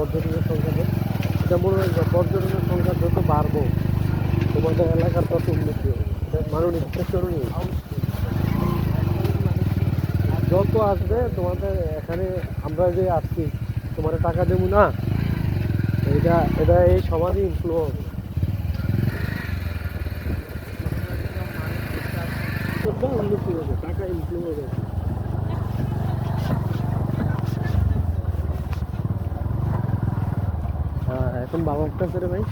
পর্যটনের সংখ্যা এটা মনে রাখবা, পর্যটনের সংখ্যা যত বাড়বো তোমাদের এলাকার তত উন্নতি হবে। এটা মাননীয় করণীয়। যত আসবে তোমাদের এখানে, আমরা যে আসছি তোমার টাকা দেবো না, এটা এটা এই সমাজে ইনফ্লো হবে, উন্নতি হবে, টাকা ইনফ্লো হবে। হ্যাঁ, এখন বাবা কাছে রে ভাই।